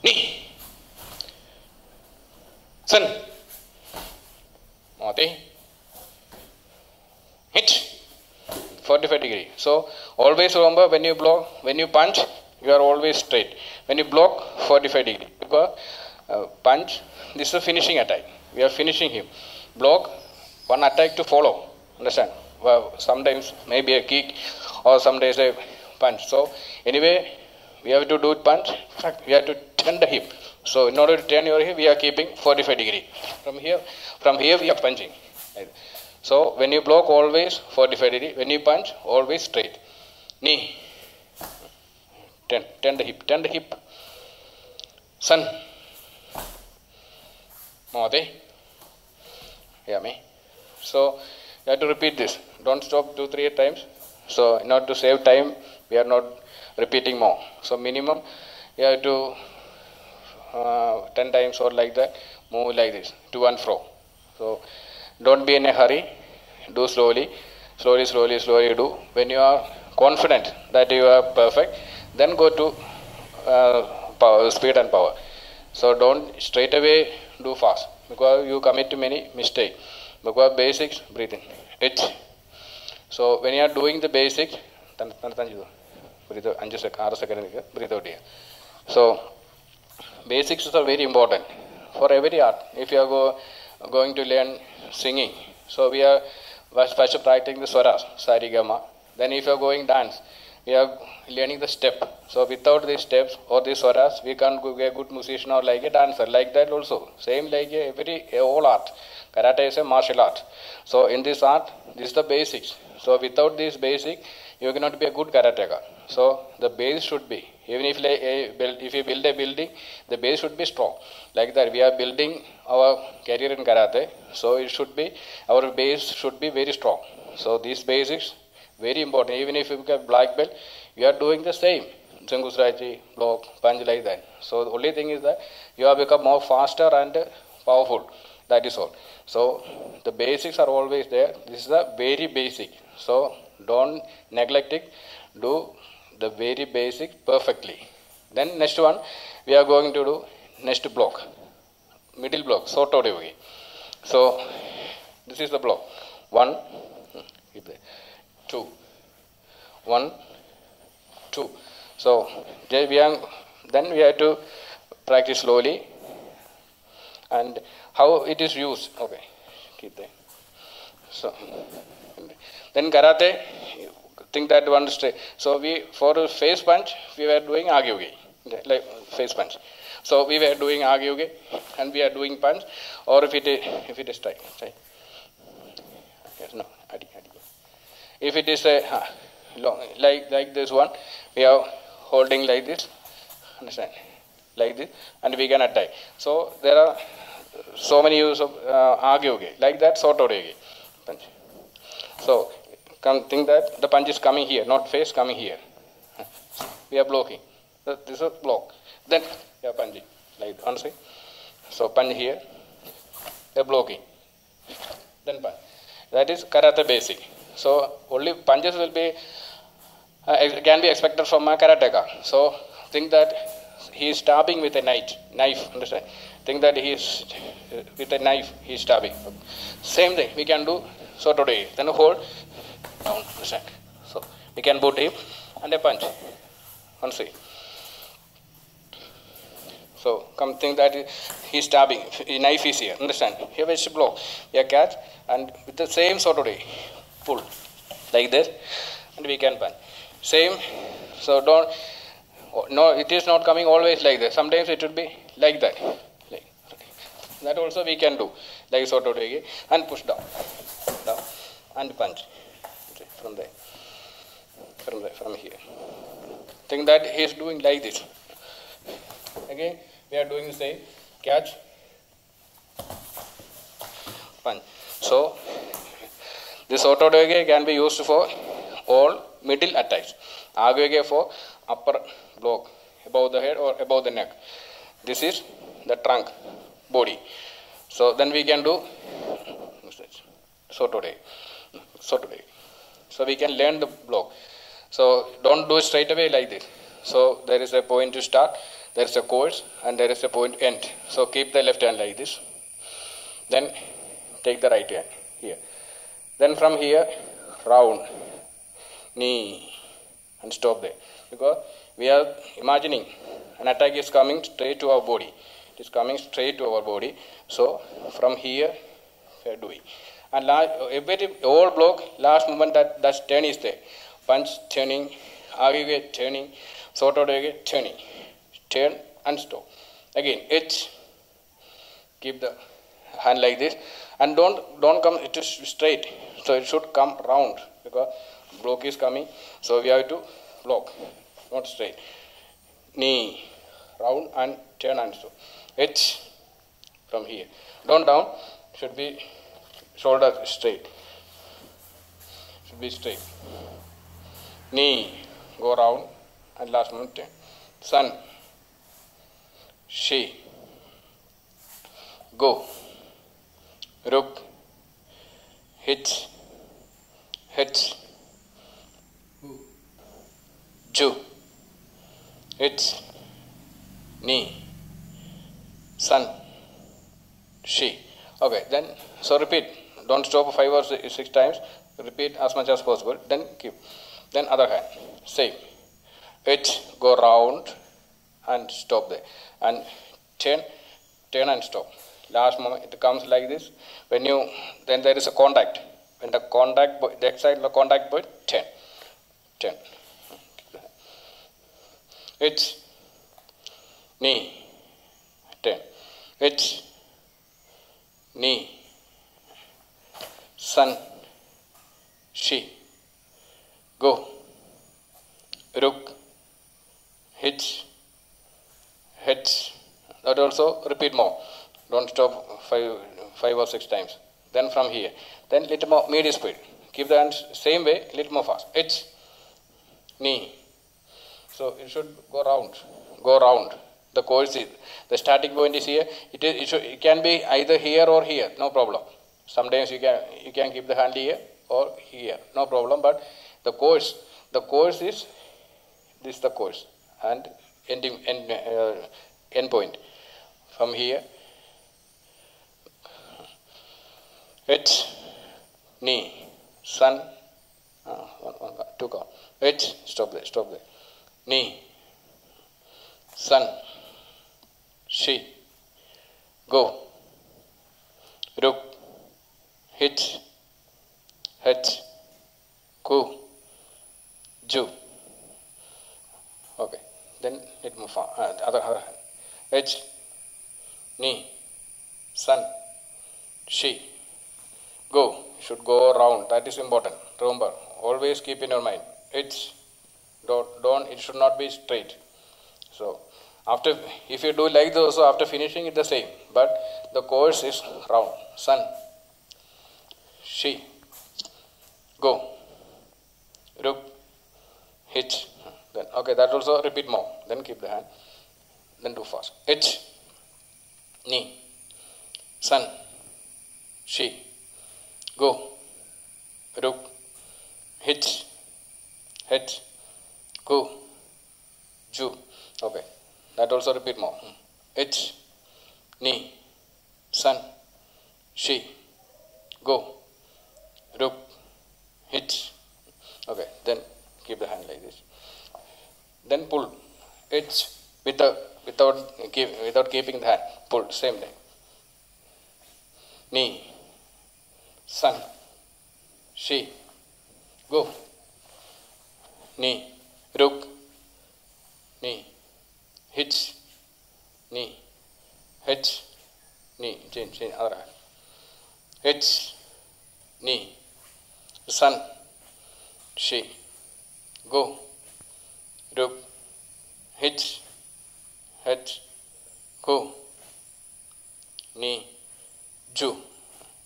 Ni, Sun, Mawati, hit, 45 degree. So always remember, when you block, when you punch, you are always straight. When you block, 45 degree. Because punch, this is a finishing attack. We are finishing him. Block, one attack to follow. Understand? Well, sometimes maybe a kick or some days a punch. So anyway, we have to do it punch. In fact, we have to turn the hip. So in order to turn your hip, we are keeping 45 degree. From here we are punching. So when you block, always 45 degree. When you punch, always straight. Knee. Turn the hip. Turn the hip. Sun. Mawati. Yeah, me. So you have to repeat this. Don't stop 2-3 times. So in order to save time, we are not repeating more. So minimum you have to 10 times or like that, move like this, to and fro. So don't be in a hurry. Do slowly. Slowly do. When you are confident that you are perfect, then go to power, speed and power. So don't straight away do fast, because you commit many mistakes. Because basics, breathe in. It. So when you are doing the basics, breathe out, breathe out here. So basics are very important for every art. If you are going to learn singing, so we are first practicing the swaras, sarigama. Then if you are going dance, we are learning the step. So without these steps or these swaras, we can't be a good musician or like a dancer. Like that also. Same like all art. Karate is a martial art. So in this art, this is the basics. So without this basic, you cannot be a good karateka. So the base should be, even if you build a building, the base should be strong. Like that, we are building our career in karate. So it should be, our base should be very strong. So these basics, very important. Even if you get black belt, you are doing the same. Changusrachi, block, punch, like that. So the only thing is that you have become more faster and powerful. That is all. So the basics are always there. This is the very basic. So don't neglect it. Do the very basic perfectly. Then next one, we are going to do next block. Middle block, Soto Devi. So this is the block. 1, 2. 1, 2. So then we have to practice slowly. And how it is used. Okay, keep that. So then karate, think that one straight. So for a face punch, we were doing agyogi, like face punch. So we were doing agyogi and we are doing punch, or if it is strike. Yes, no, adi. If it is a long, like this one, we are holding like this. Understand? Like this, and we can attack. So there are so many use of agyogi, like that Soto Devi punch. So think that the punch is coming here, not face coming here. We are blocking. This is block. Then we are punching like honestly. So punch here. We are blocking. Then punch. That is karate basic. So only punches will be can be expected from a karateka. So think that he is stabbing with a knife. Understand? Think that he is with a knife. He is stabbing. Same thing we can do. So today, then hold down. Understand? So we can put him and a punch. Honestly. So come think that he is stabbing. A knife is here. Understand? Here we should block. We catch and with the same sort of way, pull like this, and we can punch. Same. So don't. No, it is not coming always like this. Sometimes it will be like that. Like that also we can do. Like sort of way and push down, and punch from there, from here. Think that he is doing like this. Again, we are doing the same. Catch, punch. So this auto doge can be used for all middle attacks. Agyoge for upper block, above the head or above the neck. This is the trunk, body. So then we can do so today. So we can learn the block. So don't do it straight away like this. So there is a point to start, there is a course, and there is a point to end. So keep the left hand like this. Then take the right hand here. Then from here, round, knee, and stop there. Because we are imagining an attack is coming straight to our body. It is coming straight to our body. So from here, we are doing. And all block, last movement that turn is there. Punch, turning, aggregate, turning, sort of turning. Turn and stop. Again, H. Keep the hand like this. And don't come, it is straight. So it should come round because block is coming. So we have to block, not straight. Knee, round and turn and stop. H from here. Don't down, should be shoulder straight. Should be straight. Knee, go round and last movement turn. Sun, she, go, ruk, hit, ju, hit, knee, sun, she. Okay, then so repeat. Don't stop 5 or 6 times. Repeat as much as possible. Then keep. Then other hand. Same. It go round and stop there. And turn and stop. Last moment it comes like this. When you then there is a contact. When the contact the excited the contact point, turn. It's knee. Turn. It's knee. Sun, she, go, ruk, hit. That also repeat more. Don't stop 5 or 6 times. Then from here, then little more medium speed. Keep the hands same way, little more fast. Hit, knee. So it should go round. The course is the starting point is here. It can be either here or here, no problem. Sometimes you can keep the hand here or here, no problem. But the course is this the course and end point from here. Hit, knee, sun, two count. Hit, stop there. Knee, sun, she, go, ruk, hit, ku, ju. Okay, then it move on. Other hand. H, knee, sun, she, go. Should go round. That is important. Remember, always keep in your mind. It should not be straight. So if you do like this, so after finishing it the same. But the course is round. Sun, she, go, ruk, hit. Then okay, that also repeat more. Then keep the hand. Then do fast. H, knee, sun, she, go, ruk, hit, ku, ju. Okay, that also repeat more. H, knee, sun, she, go, ruk, hit. Okay, then keep the hand like this. Then pull. H without keeping the hand. Pull, same thing. Knee, sun, she, go, knee, ruk, knee, hit, knee, change, other hand. Hit, knee, sun, she, go, ruk, hit, go, knee, ju.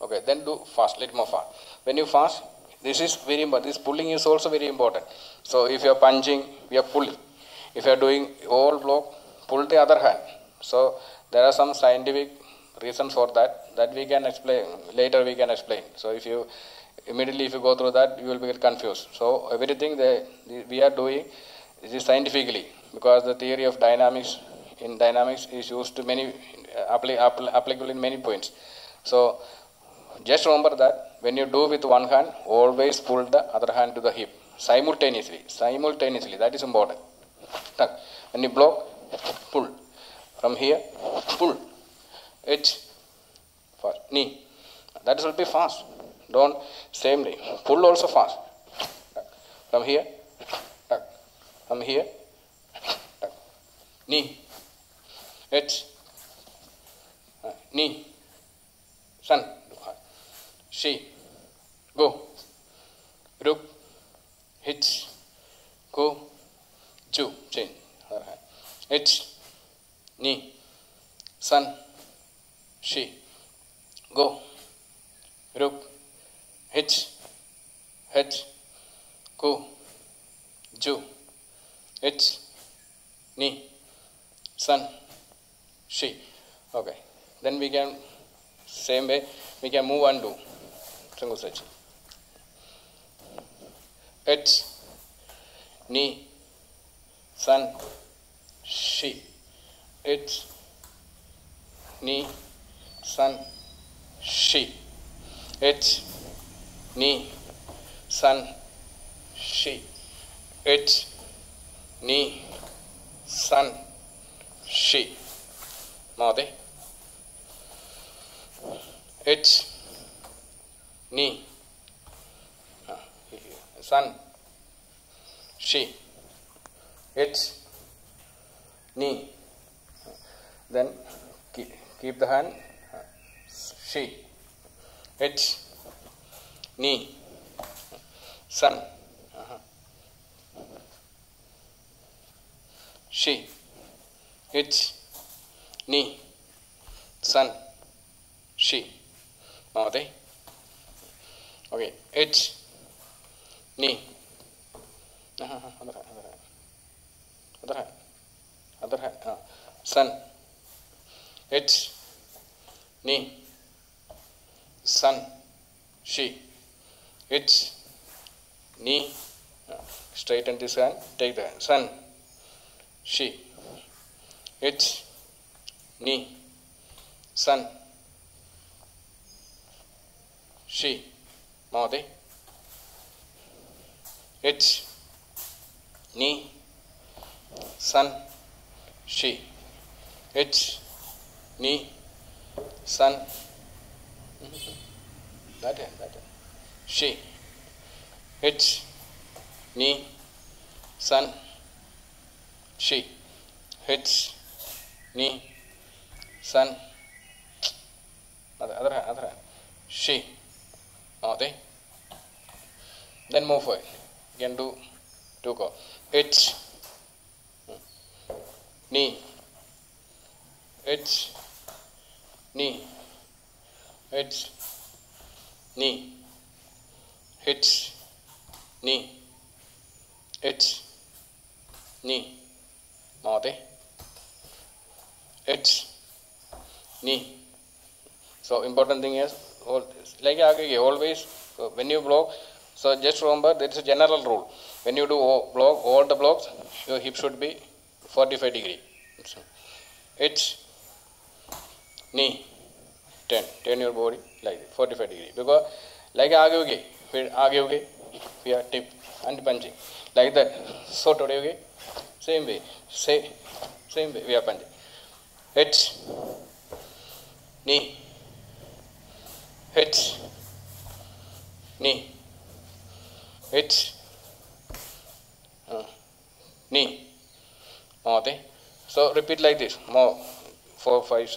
Okay, then do fast, little more fast. When you fast, this is very important. This pulling is also very important. So if you are punching, we are pulling. If you are doing all block, pull the other hand. So there are some scientific reasons for that we can explain later. We can explain. So if you immediately if you go through that, you will be confused. So everything we are doing is scientifically, because the theory of dynamics is used to many applicable in many points. So just remember that when you do with one hand, always pull the other hand to the hip simultaneously. That is important. When you block, pull. From here, pull. Edge, fast. Knee. That will be fast. Don't same way. Pull also fast. From here, from here, knee. Edge, knee. Sun. She. Go. Ruk. Hitch. Go. Chu. Change. Hitch. Knee. Sun. She. Go. Ruk. Hitch. Hedge. Go. Ju. Hitch. Knee. Sun. She. Okay. Then we can, same way, we can move and do. Single stretch. Hitch. Knee. Sun. She. Hitch. Knee. Sun. She. Hitch. Knee. Sun. She. Hitch. Knee. Sun. She. Mother. Hitch. Knee. Sun. She. Hitch. Knee. Then keep the hand. She. Hitch. Knee. Sun. She. Hitch. Knee. Sun. She. Mother. Okay. Hitch. Knee. Other hand. Sun. Hitch. Knee. Sun. She. Hitch. Knee. Straighten this hand. Take the hand. Sun. She. Hitch. Knee. Sun. She. Mother. Hitch. Knee. Sun. She. Hitch. Knee. Sun. That hand. She. Hitch. Knee. Sun. She. Hitch. Knee. Sun. Other hand. She. Mother. Then move forward. You can do two calls. Hitch. Knee. Hitch. Knee. Hitch. Knee. Hitch. Knee. Hitch. Knee. Mother. Hitch. Knee. So important thing is, like always when you block, so just remember there is a general rule. When you do block, all the blocks, your hip should be 45 degree. Hitch. Knee. Turn your body like that, 45 degree. Because like we are tip and punching like that. So today same way, same way we are punching. Hitch. Knee. Hitch. Knee. Hitch. Knee. Mother. So repeat like this, more 4, 5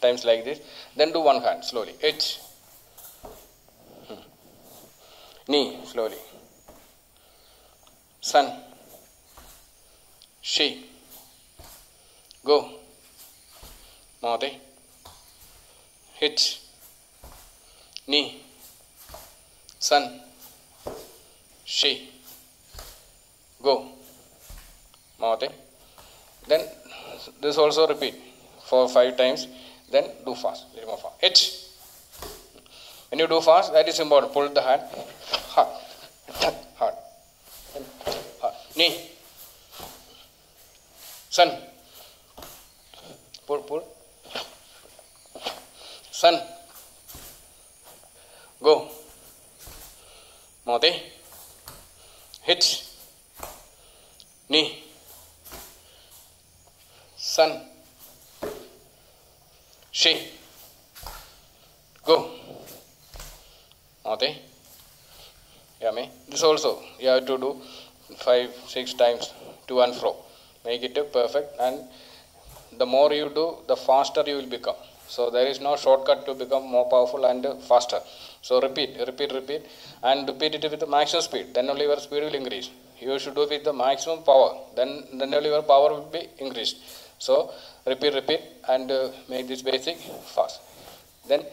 times like this. Then do one hand slowly. Hitch. Knee slowly. Sun. She. Go. Mother. Hitch. Knee. Sun. She. Go. Mother. Then this also repeat 4, 5 times. then do fast, little more fast. H. When you do fast, that is important. Pull the hand hard, hard, hard. Knee. Sun. Pull, pull. Sun. Go. Moti. Hit. Knee. Sun. She. Go. Mati. Yummy. This also you have to do 5-6 times to and fro. Make it perfect, and the more you do, the faster you will become. So there is no shortcut to become more powerful and faster. So repeat, repeat, repeat, and repeat it with the maximum speed. Then only your speed will increase. You should do it with the maximum power. Then only your power will be increased. So repeat, repeat, and make this basic fast. Then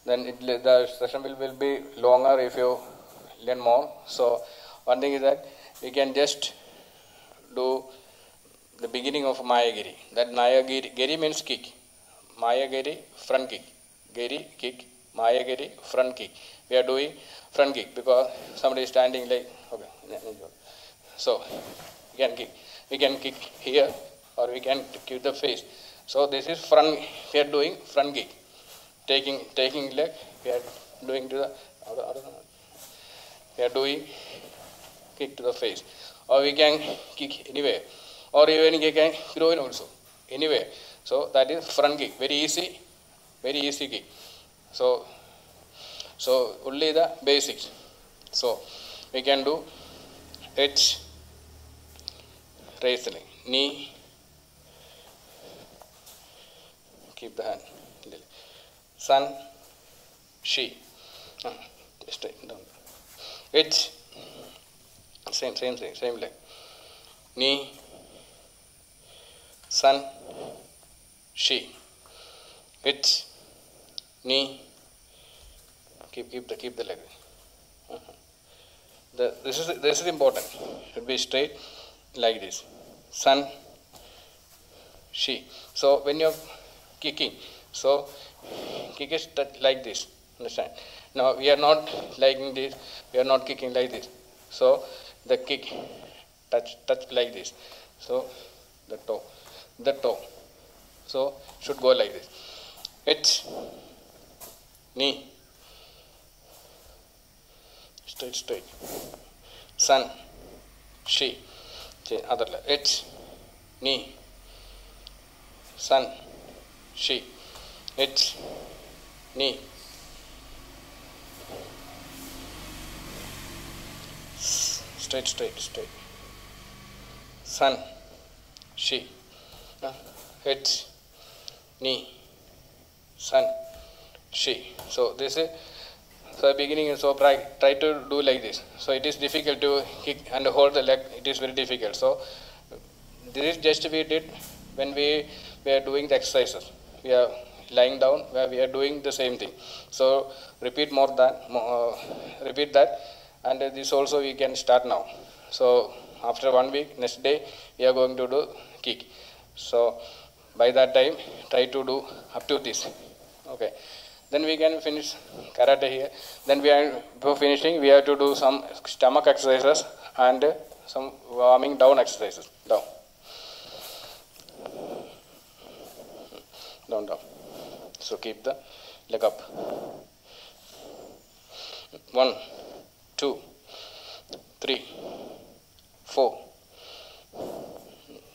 the session will be longer if you learn more. So one thing is that we can just do the beginning of Mayagiri. That Mayagiri, Giri means kick. Mayagiri, front kick. Giri, kick. Mayagiri, front kick. We are doing front kick because somebody is standing like, okay. So we can kick. We can kick here or we can kick the face. So this is front, we are doing front kick. Taking leg, we are doing to the other. We are doing kick to the face. Or we can kick anywhere. Or even we can throw in also. Anywhere. So that is front kick. Very easy kick. So only the basics. So we can do H, raise the leg, knee, keep the hand, sun, she, straight down, H, same thing, same leg, knee, sun, she, H, knee, keep the leg. This is important. Should be straight like this. Sun, she. So when you're kicking, so kick is like this. Understand? Now we are not liking this. We are not kicking like this. So the kick touch like this. So the toe. So should go like this. H, knee, straight. Sun, she, other leg. H, knee, sun, she, H, knee, straight. Sun, she, H, knee, sun, she. So this is beginning. So try to do like this. So it is difficult to kick and hold the leg. It is very difficult. So this is just we did when we are doing the exercises. We are lying down where we are doing the same thing. So repeat that, and this also we can start now. So after 1 week, next day we are going to do kick. So by that time, try to do up to this. Okay. Then we can finish karate here. Then before finishing, we have to do some stomach exercises and some warming down exercises. Down. So keep the leg up. 1, 2, 3, 4,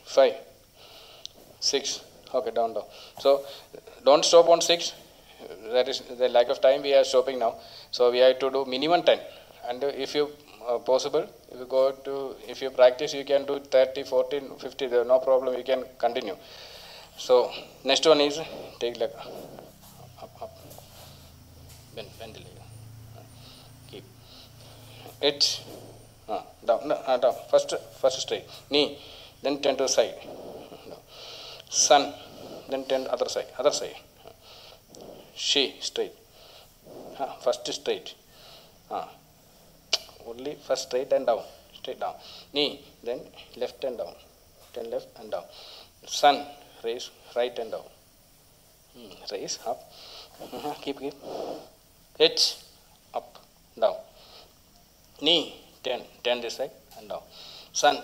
5, 6. Okay, down. So don't stop on 6. That is the lack of time we are stopping now. So we have to do minimum 10. And if you possible, if you practice, you can do 30, 14, 50. There no problem. You can continue. So next one is take leg up. Bend the leg. Keep it down. First straight. Knee, then turn to the side. Sun, then turn to other side. She, straight. First straight. Only first straight and down. Straight down. Knee, then left and down. Turn left and down. Sun, raise right and down. Raise, up. Keep. H, up, down. Knee, turn this side and down. Sun,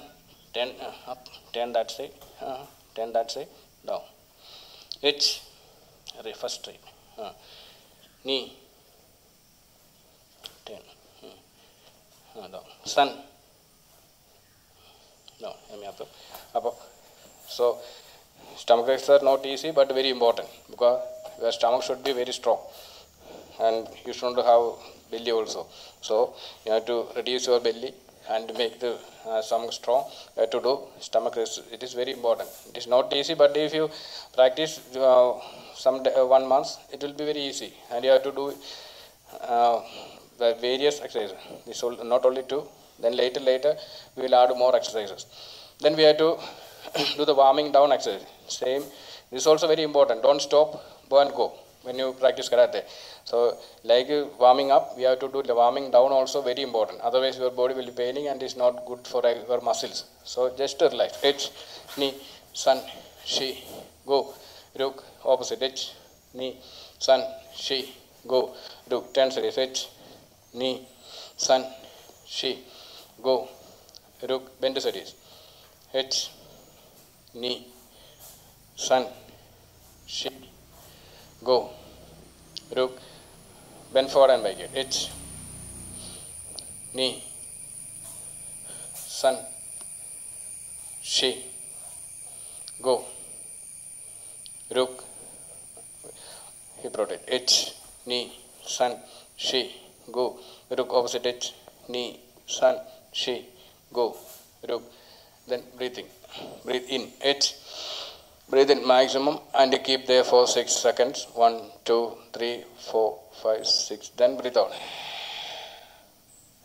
turn up, turn that side, down. H, first straight. Knee, turn, down. Sun, down. Up. So, stomach exercises are not easy but very important because your stomach should be very strong and you shouldn't have belly also. So, you have to reduce your belly and make the stomach strong. You have to do stomach exercise. It is very important. It is not easy, but if you practice 1 month, it will be very easy. And you have to do the various exercises. This not only two. Then later we will add more exercises. Then we have to do the warming down exercise. Same. This is also very important. Don't stop. Go and go when you practice karate. So, like warming up, we have to do the warming down also very important. Otherwise, your body will be paining and it's not good for your muscles. So, just relax. H, knee, sun, shi, go, ruk, opposite. H, knee, sun, shi, go, ruk. 10 series. H, knee, sun, shi, go, ruk. Bend series. H, knee, sun, shi, go, ruk. Bend forward and back. H, knee, sun, shi, go, ruk. Hip rotate. H, knee, sun, shi, go, ruk. Opposite. H, knee, sun, shi, go, ruk. Then breathing. Breathe in. H. Breathe in maximum and keep there for 6 seconds. 1, 2, 3, 4, 5, 6. Then breathe out.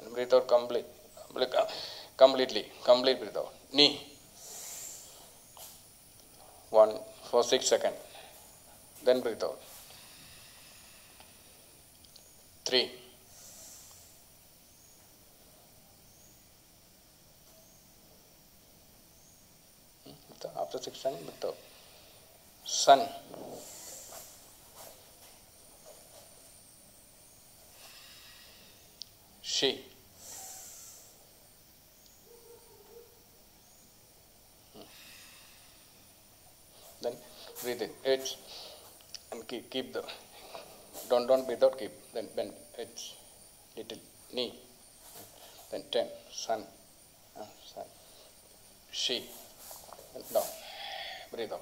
And breathe out completely. Complete breathe out. Knee. 1 for 6 seconds. Then breathe out. 3. After 6 seconds, breathe out. Sun. Shi. Then breathe in. H. And keep the. Don't breathe out. Keep. Then bend. H. Little. Knee. Then 10. Sun. Sun. Shi. And down. Breathe out.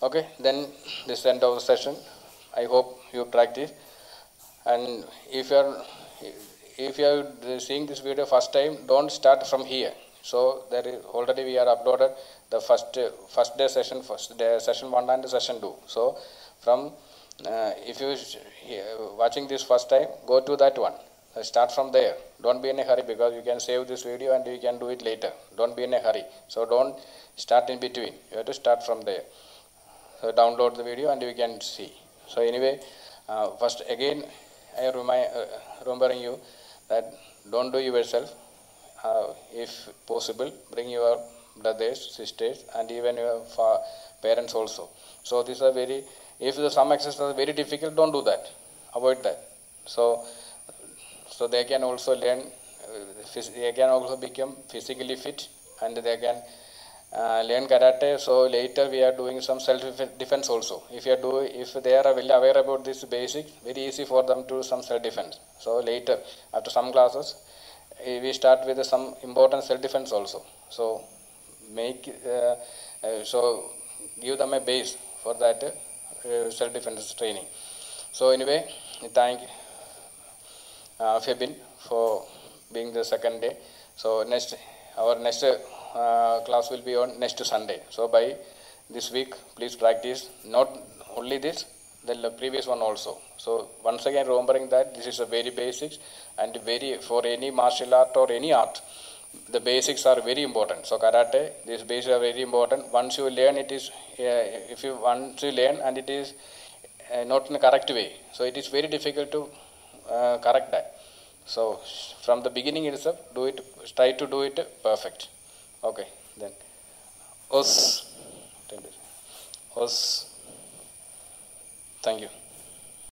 Okay, then this is the end of the session. I hope you practice. And if you are seeing this video first time, don't start from here. So there is already we are uploaded the first day session, session 1 and session 2. So from if you watching this first time, go to that one. Start from there. Don't be in a hurry because you can save this video and you can do it later. Don't be in a hurry. So don't start in between. You have to start from there. So download the video and you can see. So anyway, first again, I remembering you that don't do yourself. If possible, bring your brothers, sisters, and even your parents also. So these are if some exercises are very difficult, don't do that. Avoid that. So they can also learn. They can also become physically fit, and they can learn karate. So later we are doing some self-defense also. If they are well aware about this basic, very easy for them to do some self-defense. So later, after some classes, we start with some important self-defense also. So give them a base for that self-defense training. So anyway, thank Febin for being the second day. So our next class will be on next Sunday. So by this week, please practice not only this, the previous one also. So once again, remembering that this is a very basics and for any martial art or any art, the basics are very important. So karate, these basics are very important. Once you learn, once you learn and it is not in a correct way, so it is very difficult to correct that. So from the beginning itself, try to do it perfect. Okay, then Os. Os. Thank you.